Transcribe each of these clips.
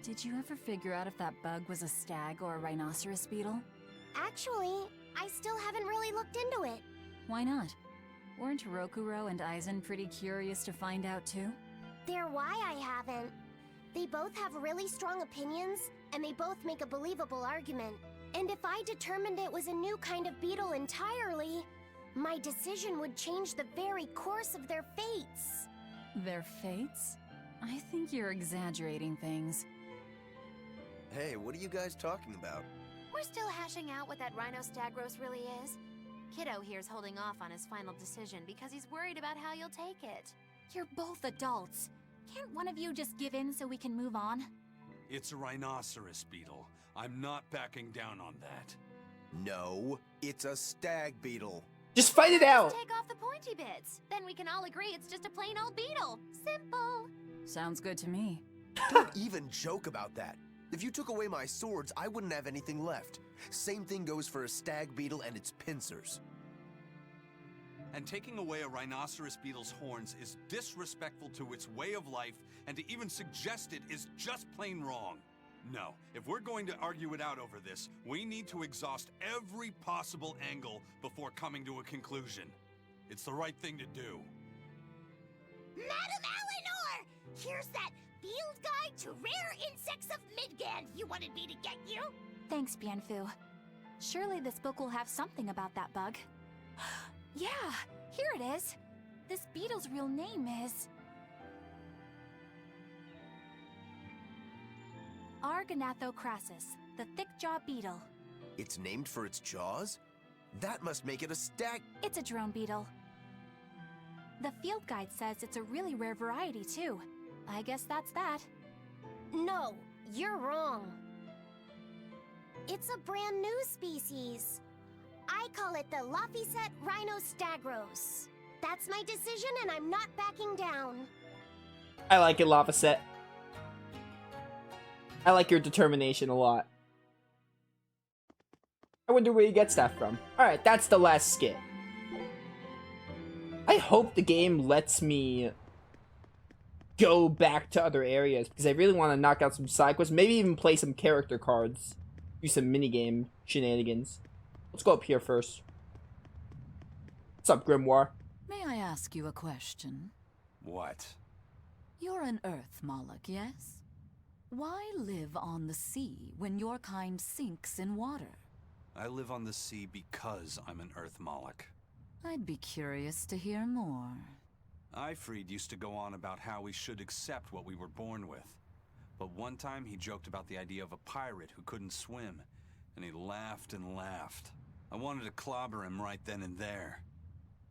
Did you ever figure out if that bug was a stag or a rhinoceros beetle? Actually, I still haven't really looked into it. Why not? Weren't Rokuro and Aizen pretty curious to find out too? They're why I haven't. They both have really strong opinions, and they both make a believable argument. And if I determined it was a new kind of beetle entirely, my decision would change the very course of their fates. Their fates? I think you're exaggerating things. Hey, what are you guys talking about? We're still hashing out what that Rhino-Stagros really is. Kiddo here's holding off on his final decision because he's worried about how you'll take it. You're both adults. Can't one of you just give in so we can move on? It's a rhinoceros beetle. I'm not backing down on that. No, it's a stag beetle. Just fight it out! Take off the pointy bits. Then we can all agree it's just a plain old beetle. Simple. Sounds good to me. Don't even joke about that. If you took away my swords, I wouldn't have anything left. Same thing goes for a stag beetle and its pincers. And taking away a rhinoceros beetle's horns is disrespectful to its way of life, and to even suggest it is just plain wrong. No, if we're going to argue it out over this, we need to exhaust every possible angle before coming to a conclusion. It's the right thing to do. Madam Eleanor! Here's that Field Guide to Rare Insects of Midgand you wanted me to get you? Thanks, Bienfu. Surely this book will have something about that bug. Yeah, here it is. This beetle's real name is... Argonathocrassus, the thick-jawed beetle. It's named for its jaws? That must make it a stag... It's a drone beetle. The field guide says it's a really rare variety, too. I guess that's that. No, you're wrong. It's a brand new species. I call it the Laphicet Rhino-Stagros. That's my decision, and I'm not backing down. I like it, Laphicet. I like your determination a lot. I wonder where you get that from. Alright, that's the last skit. I hope the game lets me go back to other areas, because I really want to knock out some side quests, maybe even play some character cards. Do some minigame shenanigans. Let's go up here first. What's up, Grimoire? May I ask you a question? What? You're an Earth Moloch, yes? Why live on the sea when your kind sinks in water? I live on the sea because I'm an Earth Moloch. I'd be curious to hear more. Ifrid used to go on about how we should accept what we were born with. But one time he joked about the idea of a pirate who couldn't swim, and he laughed and laughed. I wanted to clobber him right then and there,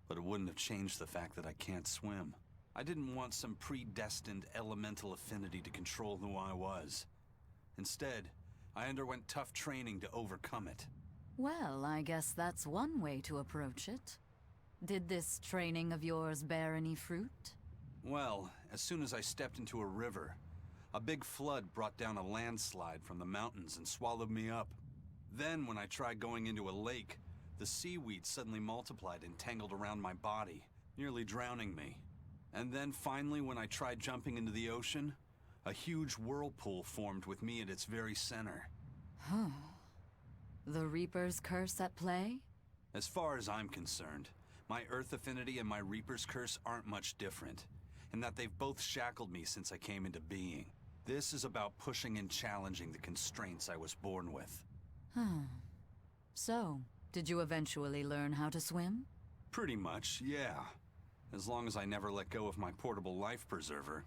but it wouldn't have changed the fact that I can't swim. I didn't want some predestined elemental affinity to control who I was. Instead, I underwent tough training to overcome it. Well, I guess that's one way to approach it. Did this training of yours bear any fruit? Well, as soon as I stepped into a river, a big flood brought down a landslide from the mountains and swallowed me up. Then, when I tried going into a lake, the seaweed suddenly multiplied and tangled around my body, nearly drowning me. And then finally, when I tried jumping into the ocean, a huge whirlpool formed with me at its very center. Huh. The Reaper's curse at play? As far as I'm concerned, my Earth affinity and my Reaper's curse aren't much different, in that they've both shackled me since I came into being. This is about pushing and challenging the constraints I was born with. Huh. So, did you eventually learn how to swim? Pretty much, yeah. As long as I never let go of my portable life preserver.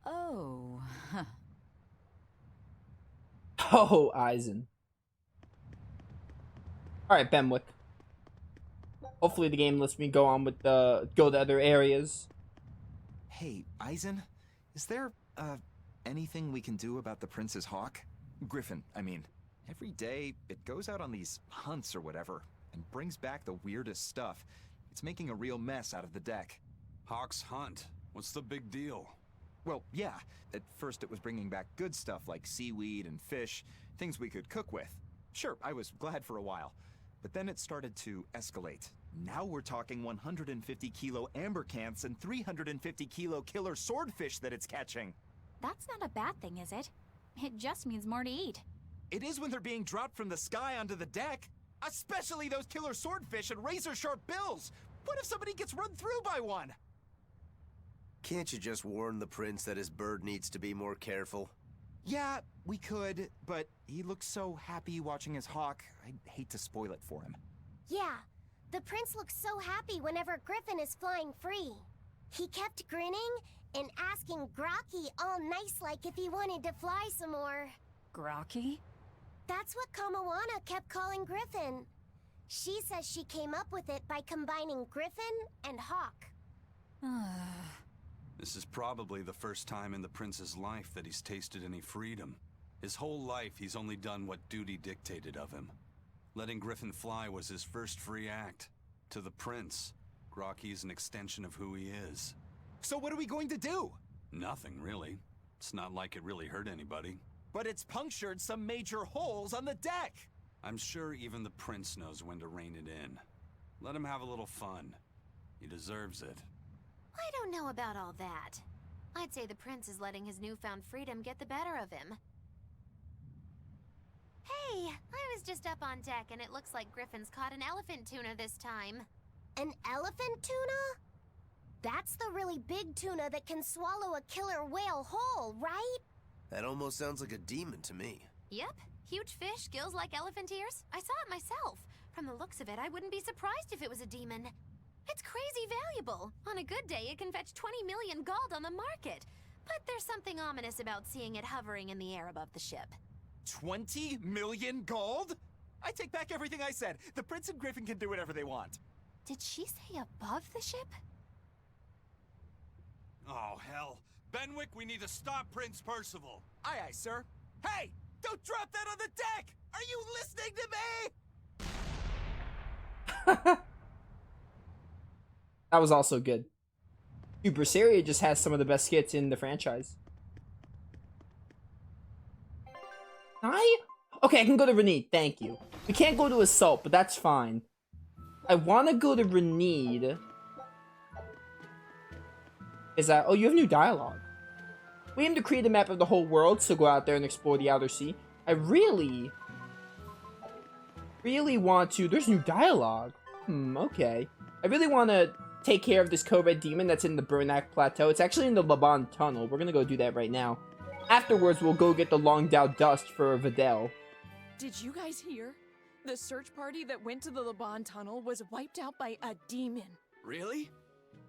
Oh, huh. Oh, Aizen. Alright, Benwick. Hopefully the game lets me go on with go to other areas. Hey, Aizen, is there, anything we can do about the Prince's hawk? Griffin, I mean. Every day, it goes out on these hunts or whatever, and brings back the weirdest stuff. It's making a real mess out of the deck. Hawk's hunt? What's the big deal? Well, yeah. At first it was bringing back good stuff like seaweed and fish, things we could cook with. Sure, I was glad for a while. But then it started to escalate. Now we're talking 150 kilo ambercants and 350 kilo killer swordfish that it's catching. That's not a bad thing, is it? It just means more to eat. It is when they're being dropped from the sky onto the deck. Especially those killer swordfish and razor-sharp bills. What if somebody gets run through by one? Can't you just warn the prince that his bird needs to be more careful? Yeah, we could, but he looks so happy watching his hawk. I'd hate to spoil it for him. Yeah, the prince looks so happy whenever Griffin is flying free. He kept grinning and asking Grocky all nice-like if he wanted to fly some more. Grocky? That's what Kamawana kept calling Griffin. She says she came up with it by combining Griffin and Hawk. This is probably the first time in the prince's life that he's tasted any freedom. His whole life, he's only done what duty dictated of him. Letting Griffin fly was his first free act. To the prince, Grocky's an extension of who he is. So what are we going to do? Nothing, really. It's not like it really hurt anybody. But it's punctured some major holes on the deck! I'm sure even the prince knows when to rein it in. Let him have a little fun. He deserves it. I don't know about all that. I'd say the prince is letting his newfound freedom get the better of him. Hey, I was just up on deck and it looks like Griffin's caught an elephant tuna this time. An elephant tuna? That's the really big tuna that can swallow a killer whale whole, right? That almost sounds like a demon to me. Yep, huge fish, gills like elephant ears. I saw it myself. From the looks of it, I wouldn't be surprised if it was a demon. It's crazy valuable. On a good day, it can fetch 20 million gold on the market. But there's something ominous about seeing it hovering in the air above the ship. 20 million gold? I take back everything I said. The prince and Griffin can do whatever they want. Did she say above the ship? Oh, hell. Benwick, we need to stop Prince Percival. Aye, aye, sir. Hey! Don't drop that on the deck! Are you listening to me? That was also good. Dude, Berseria just has some of the best skits in the franchise. Okay, I can go to Renede. Thank you. We can't go to Assault, but that's fine. I want to go to Renede. Is that... Oh, you have new dialogue. We aim to create a map of the whole world, so go out there and explore the outer sea. I really want to... There's new dialogue. Okay. I really want to take care of this Red demon that's in the Burnak Plateau. It's actually in the Laban Tunnel. We're gonna go do that right now. Afterwards, we'll go get the Longdow Dust for Videl. Did you guys hear? The search party that went to the Laban Tunnel was wiped out by a demon. Really?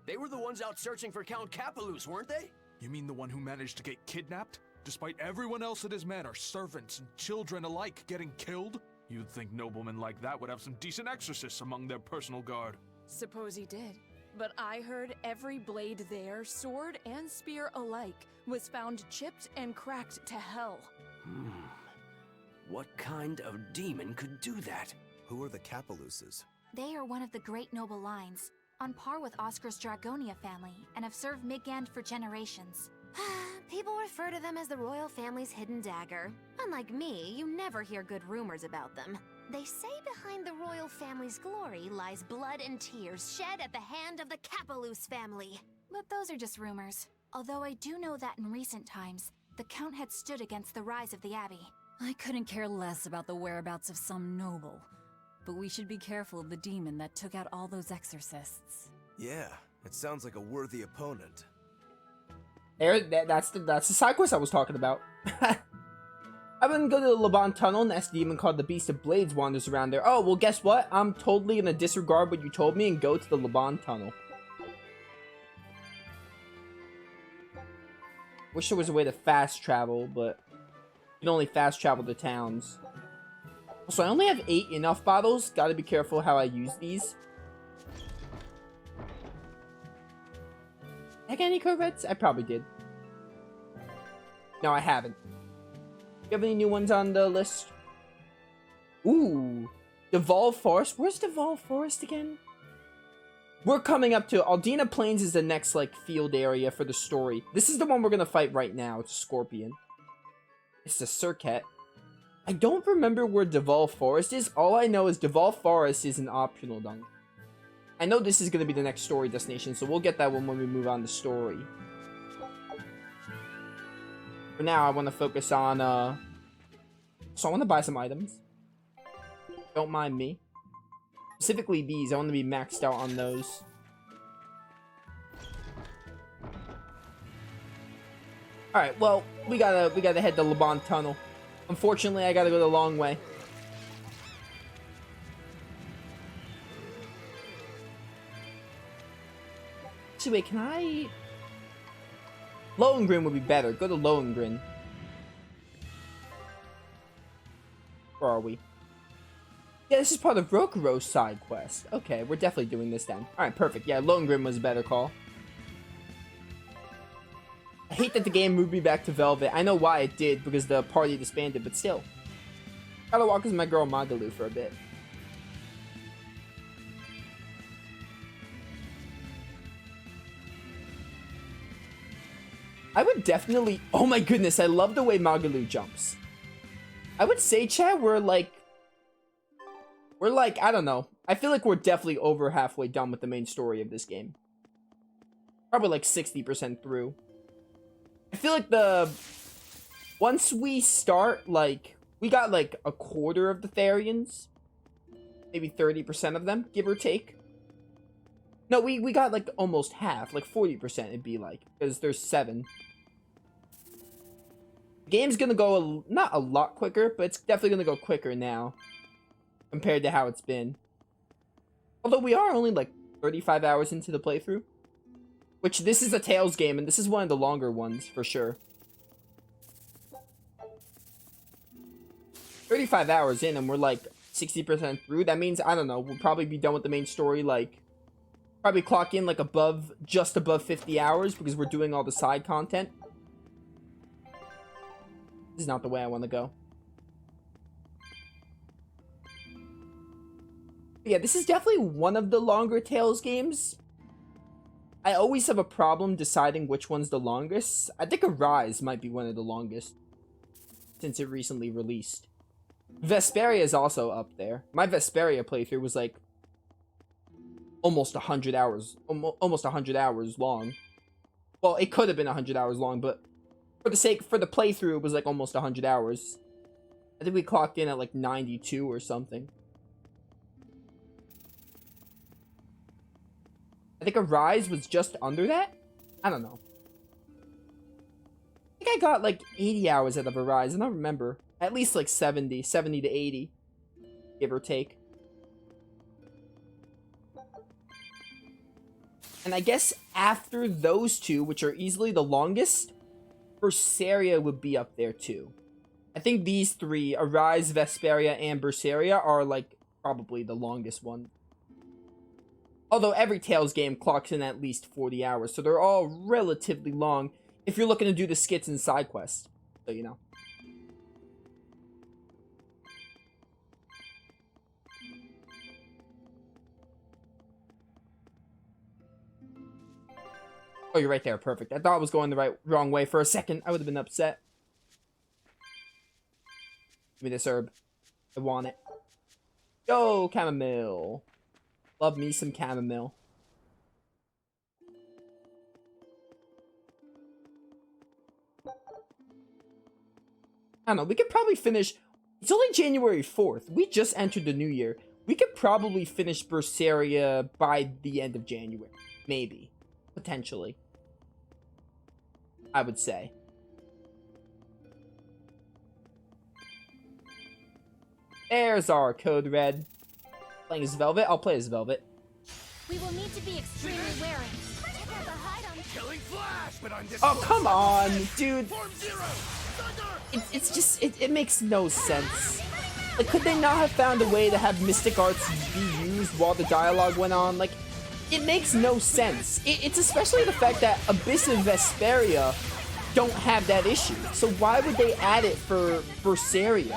They were the ones out searching for Count Capelus, weren't they? You mean the one who managed to get kidnapped? Despite everyone else at his manor, servants and children alike, getting killed? You'd think noblemen like that would have some decent exorcists among their personal guard. Suppose he did. But I heard every blade there, sword and spear alike, was found chipped and cracked to hell. What kind of demon could do that? Who are the Capeluses? They are one of the great noble lines, on par with Oscar's Dragonia family, and have served Midgand for generations. People refer to them as the royal family's hidden dagger. Unlike me, you never hear good rumors about them. They say behind the royal family's glory lies blood and tears shed at the hand of the Capelus family. But those are just rumors. Although I do know that in recent times, the Count had stood against the rise of the Abbey. I couldn't care less about the whereabouts of some noble. But we should be careful of the demon that took out all those exorcists. Yeah, it sounds like a worthy opponent. That's the side quest I was talking about. I'm gonna go to the Laban Tunnel, and that's the demon called the Beast of Blades wanders around there. Oh, well, guess what? I'm totally gonna disregard what you told me and go to the Laban Tunnel. Wish there was a way to fast travel, but you can only fast travel to towns. So I only have 8 enough bottles. Gotta be careful how I use these. Did I get any Corvettes? I probably did. No, I haven't. You have any new ones on the list? Ooh. Devolve Forest? Where's Devolve Forest again? We're coming up to... Aldina Plains is the next, like, field area for the story. This is the one we're gonna fight right now. It's a Scorpion. It's the Serket. I don't remember where Devolve Forest is. All I know is Devolve Forest is an optional dungeon. I know this is gonna be the next story destination, so we'll get that one when we move on to story. For now, I want to focus on, so I want to buy some items. Don't mind me. Specifically these, I want to be maxed out on those. Alright, well, we gotta head to Laban Tunnel. Unfortunately, I gotta go the long way. Actually, wait, can I... Lohengrin would be better. Go to Lohengrin. Where are we? Yeah, this is part of Rokuro's side quest. Okay, we're definitely doing this then. Alright, perfect. Yeah, Lohengrin was a better call. I hate that the game moved me back to Velvet. I know why it did, because the party disbanded, but still. Gotta walk with my girl Magalu for a bit. I would definitely... Oh my goodness, I love the way Magalu jumps. I would say, chat, we're like, I don't know. I feel like we're definitely over halfway done with the main story of this game. Probably like 60% through. I feel like once we start, like, we got like a quarter of the Therians. Maybe 30% of them, give or take. No, we got like almost half, like 40% it'd be like, because there's 7. The game's gonna go, not a lot quicker, but it's definitely gonna go quicker now. Compared to how it's been. Although we are only like 35 hours into the playthrough. Which, this is a Tales game, and this is one of the longer ones, for sure. 35 hours in, and we're like 60% through. That means, I don't know, we'll probably be done with the main story, like... Probably clock in like just above 50 hours, because we're doing all the side content. This is not the way I want to go. But yeah, this is definitely one of the longer Tales games. I always have a problem deciding which one's the longest. I think Arise might be one of the longest, since it recently released. Vesperia is also up there. My Vesperia playthrough was like almost 100 hours. Almost 100 hours long. Well, it could have been 100 hours long, but for the playthrough, it was like almost 100 hours. I think we clocked in at like 92 or something. I think Arise was just under that? I don't know. I think I got like 80 hours out of Arise. I don't remember. At least like 70 to 80. Give or take. And I guess after those two, which are easily the longest, Berseria would be up there too. I think these three, Arise, Vesperia, and Berseria, are like probably the longest one. Although every Tales game clocks in at least 40 hours, so they're all relatively long if you're looking to do the skits and side quests. So, you know. Oh, you're right there. Perfect. I thought I was going the wrong way for a second. I would have been upset. Give me this herb. I want it. Go, chamomile. Love me some chamomile. I don't know. We could probably finish... It's only January 4th. We just entered the new year. We could probably finish Berseria by the end of January. Maybe. Potentially. I would say. There's our code red. Playing as Velvet? I'll play as Velvet. We will need to be extremely wary. Oh, come on, dude. It's just, it makes no sense. Like, could they not have found a way to have Mystic Arts be used while the dialogue went on? Like, it makes no sense. It's especially the fact that Abyss and Vesperia don't have that issue. So why would they add it for Berseria?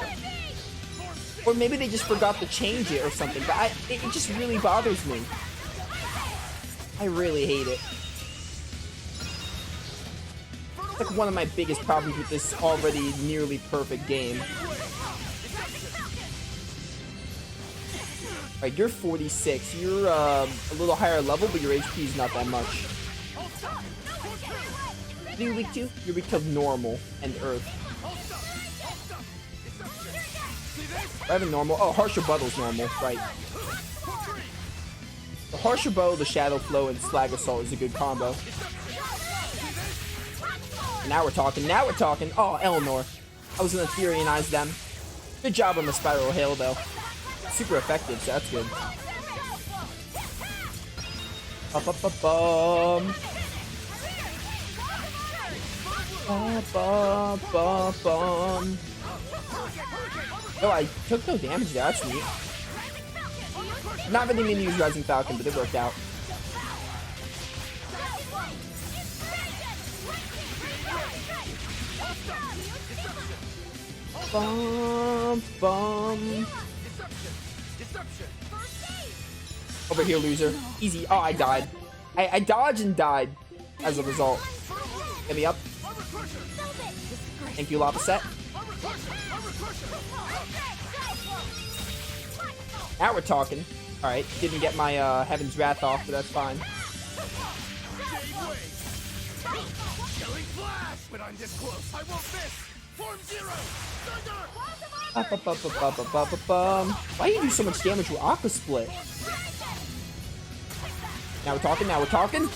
Or maybe they just forgot to change it or something. But it just really bothers me. I really hate it. It's like one of my biggest problems with this already nearly perfect game. Alright, you're 46. You're a little higher level, but your HP is not that much. What are you weak to? You're weak to normal and earth. I have a normal. Oh, Harsher Buttle's normal, right. The Harsher Bow, the Shadow Flow, and Slag Assault is a good combo. Now we're talking, now we're talking. Oh, Eleanor. I was gonna Ethereanize them. Good job on the Spiral Hail, though. Super effective, so that's good. Ba-ba-ba-bum. Ba-ba-ba-bum. Oh, I took no damage there. That's neat. Not really mean to use Rising Falcon, but it worked out. Bum, bum. Over here, loser. Easy. Oh, I died. I dodged and died as a result. Get me up. Thank you, Lava Set. Now we're talking. Alright, didn't get my Heaven's Wrath off, but that's fine. Why do you do so much damage with Aqua Split? Now we're talking, now we're talking.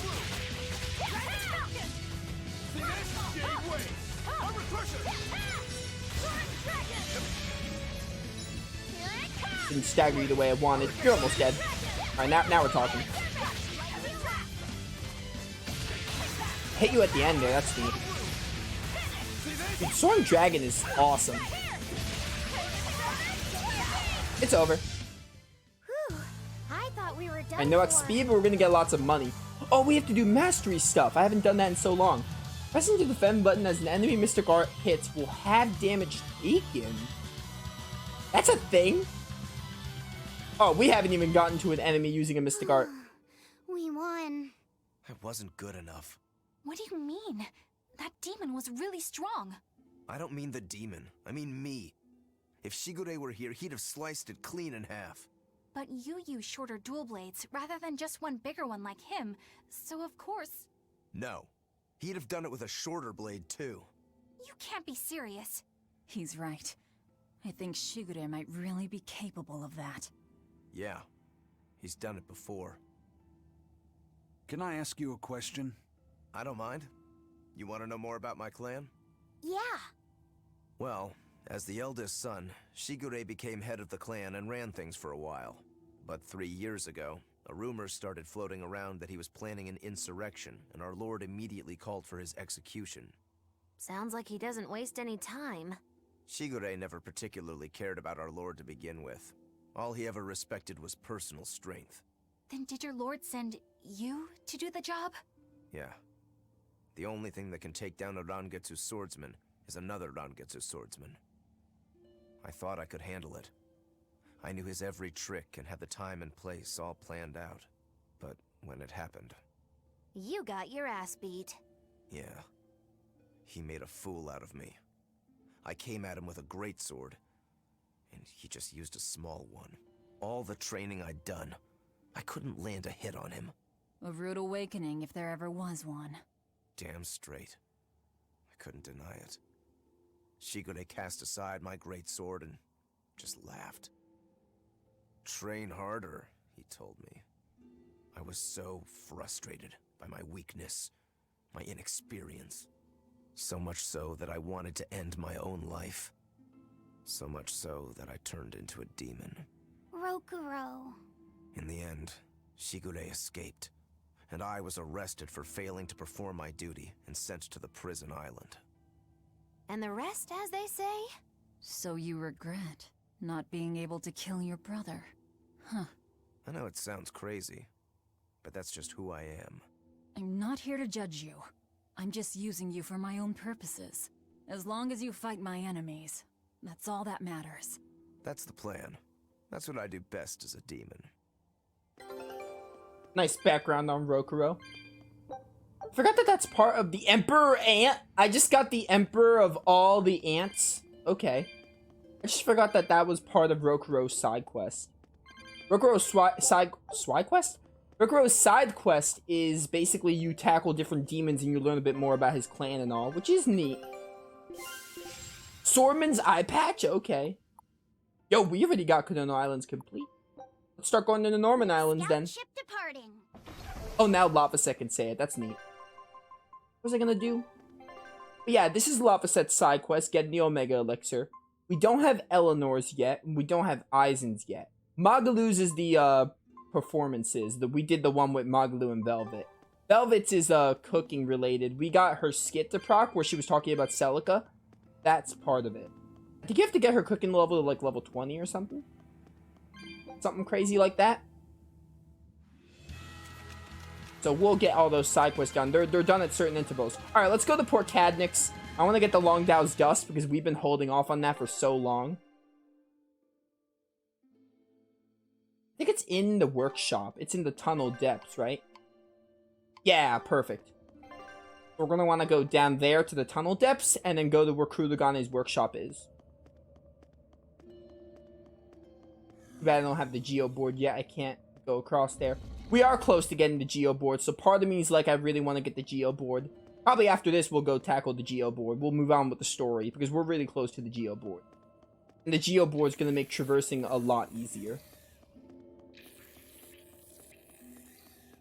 Didn't stagger you the way I wanted. You're almost dead. Alright, now we're talking. Hit you at the end there, that's neat. Dude, Soaring Dragon is awesome. It's over. Whew. I thought we were done. I know XP, but we're gonna get lots of money. Oh, we have to do mastery stuff. I haven't done that in so long. Pressing the defend button as an enemy Mystic Art hits will have damage taken. That's a thing? Oh, we haven't even gotten to an enemy using a Mystic Art. We won. It wasn't good enough. What do you mean? That demon was really strong. I don't mean the demon. I mean me. If Shigure were here, he'd have sliced it clean in half. But you use shorter dual blades rather than just one bigger one like him, so of course... No. He'd have done it with a shorter blade, too. You can't be serious. He's right. I think Shigure might really be capable of that. Yeah. He's done it before. Can I ask you a question? I don't mind. You want to know more about my clan? Yeah. Well, as the eldest son, Shigure became head of the clan and ran things for a while. But 3 years ago, a rumor started floating around that he was planning an insurrection, and our lord immediately called for his execution. Sounds like he doesn't waste any time. Shigure never particularly cared about our lord to begin with. All he ever respected was personal strength. Then did your lord send you to do the job? Yeah. The only thing that can take down a Rangetsu swordsman is another Rangetsu swordsman. I thought I could handle it. I knew his every trick and had the time and place all planned out. But when it happened... You got your ass beat. Yeah. He made a fool out of me. I came at him with a greatsword, and he just used a small one. All the training I'd done, I couldn't land a hit on him. A rude awakening if there ever was one. Damn straight. I couldn't deny it. Shigure cast aside my greatsword and just laughed. Train harder, he told me. I was so frustrated by my weakness, my inexperience. So much so that I wanted to end my own life. So much so that I turned into a demon. Rokuro. In the end, Shigure escaped, and I was arrested for failing to perform my duty and sent to the prison island. And the rest, as they say? So you regret not being able to kill your brother. Huh. I know it sounds crazy, but that's just who I am. I'm not here to judge you. I'm just using you for my own purposes. As long as you fight my enemies, that's all that matters. That's the plan. That's what I do best as a demon. Nice background on Rokuro. Forgot that that's part of the Emperor Ant. I just got the Emperor of all the ants. Okay. I just forgot that that was part of Rokuro's side quest. Rokuro's side quest? Rickrow's side quest is basically you tackle different demons and you learn a bit more about his clan and all, which is neat. Swordman's eye patch? Okay. Yo, we already got Konono Islands complete. Let's start going to the Norman Islands then. Ship departing. Oh, now Lava Set can say it. That's neat. What was I gonna do? But yeah, this is Lava Set's side quest, getting the Omega Elixir. We don't have Eleanor's yet, and we don't have Aizen's yet. Magalu's is the, performances. We did the one with Magalu and Velvet. Velvet's is, cooking related. We got her skit to proc, where she was talking about Celica. That's part of it. I think you have to get her cooking level to, like, level 20 or something. Something crazy like that. So we'll get all those side quests done. They're done at certain intervals. Alright, let's go to Port Cadnix. I want to get the Longdow's Dust because we've been holding off on that for so long. I think it's in the workshop. It's in the tunnel depths, right? Yeah, perfect. We're going to want to go down there to the tunnel depths and then go to where Kurugana's workshop is. But I don't have the Geo board yet. I can't go across there. We are close to getting the Geo board, so part of me is like, I really want to get the Geo board. Probably after this, we'll go tackle the Geo board. We'll move on with the story, because we're really close to the Geo board. And the Geo board is going to make traversing a lot easier.